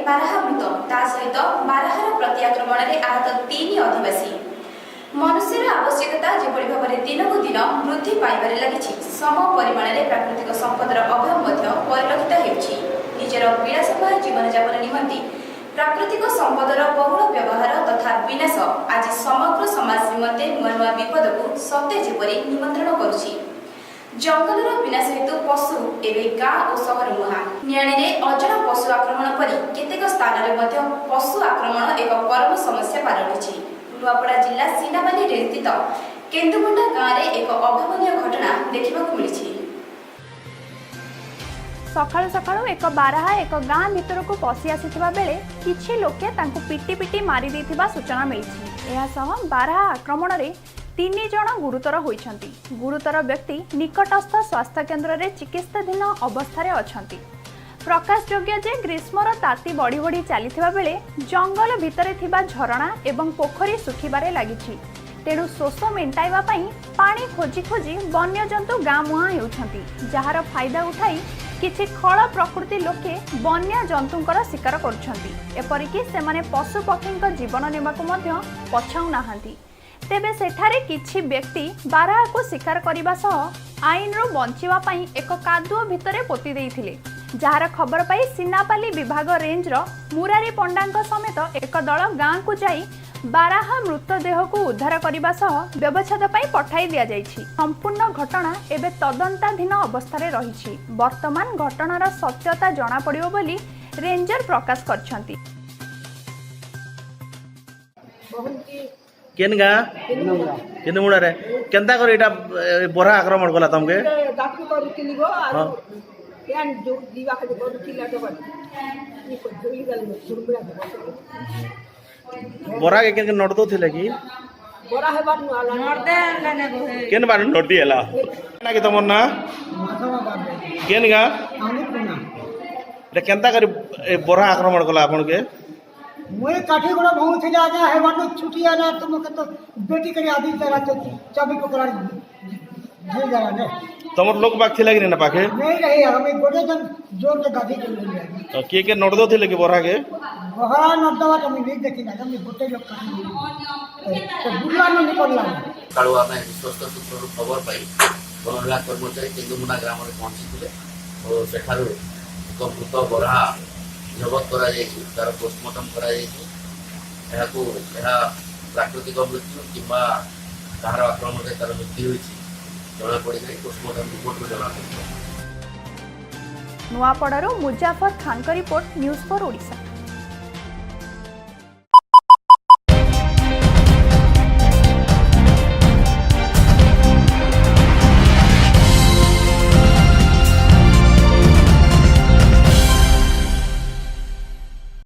बारहा मृत ता सहित बारहार प्रति आक्रमण में आहत 3 आदिवासी। मनुष्यर आवश्यकता जेपरि भाव में दिनकु दिन वृद्धि पाइबारे लगी सम परिमाण में प्राकृतिक संपदर अभाव परिलक्षित होउछि। निजर विलासमय जीवनयापन निमंते प्राकृतिक संपदर बहुल व्यवहार तथा विनाश आज समग्र समाज निमंते नुआ नुआ विपद को सत्य जेपरि निमंत्रण करुछि। जंगलर विनाश हेतु पशु एवं गाँ और सहर मुहा नियाणी अजଣା पशु आक्रमण पर केतेक स्थान में पशु आक्रमण एक परम समस्या पालटि। नुआपड़ा जिला सीनाबाली स्थित केन्दुमुंडा गाँव में एक अभावनीय घटना देखा मिली। सकाळु सकाळु एक बारहा एक गाँ भितर को पशि आसीथिबा बेले किछि लोके तांको पिटी पिटी मारी देथिबा सूचना मिली। एहा सह बारहा आक्रमण रे 3 जण गुरुतर होइछंती। गुरुतर व्यक्ति निकटस्थ स्वास्थ्य केन्द्र रे चिकित्साधीन अवस्था रे अछंती। प्रकाश योग्य जे ग्रीष्मर ताती बढ़ी बढ़ी चलीथिबा बेले जंगल भितरे थिबा झरणा एवं पोखरी सुखिबारे लागिछि। तेणु शोष मेंटाइबा पई पानी खोजी खोजी वन्यजंतु गाँ मुहां हेउछंती, जहार फायदा उठाई किछि खळ प्रकृति लोके वन्य जंतुंकर शिकार करुछंती। एपरिकि सेमाने पशु पक्षींक जीवन नेबाकु मध्य पछाउ नाहांती। तेबे सेठारे किछि व्यक्ति बारहा को शिकार करने सह आईन रो बंचिवा पई एक कादुओ भितरे पोती देइथिले, जहार खबर पाई सीनापाली विभाग रेंज रो मुरारी पंडांक समेत एक दल गाँ को जाई बारहा मृतदेह को उद्धार करने सह व्यवच्छेद पाई पठाई दिया जाइछि। संपूर्ण घटना एबे तदंताधीन अवस्था रे रहिछि। वर्तमान घटनार सत्यता जणा पड़िबो बोली रेंजर प्रकाश करछंती। केन गा केन्दुमुड़ा रे केनता कर एटा बरहा आक्रमण कला तमके डाक्टर करूतिली गो आ यान जो दीवा के करूतिला तो बड ई को जोई गल सुरबड़ा के बरहा के केन नडदो थिले कि बरा हे बार आला नडदे लाने गो केन बार नडदी हला ना कि तमन ना केन गा रे केनता कर बरहा आक्रमण कला आपन के मुए काठी गोड़ा बहु थे आजा है वानो छुट्टी आना तुम के तो बेटी करे आदि जरा तो चाबी पकड़ा जे जरा ने तमर लोग बाग थिला कि ना पाखे नहीं रही हमें गोड़े जन जोर के गाधी के लिए तो के नडदो थिले कि बरहा के बहरा नडदवा तो मैं नहीं देखी ना हम गोटे लोग का तो बुला न निकलला काळुआ में विश्वस्त सूत्र खबर पाई वन विभाग कर्मचारी केन्दुमुंडा ग्राम में पहुंची और सेठारु एक मृत बरहा जबत करा तार पोस्टमार्टम करा प्राकृतिक मृत्यु कि कहार आक्रमण में तार मृत्यु होती जना पड़ी जाए पोस्टमार्टम रिपोर्ट में जना पड़े। नुआपड़ारू मुजाफर खान का रिपोर्ट न्यूज़ फॉर ओडिशा।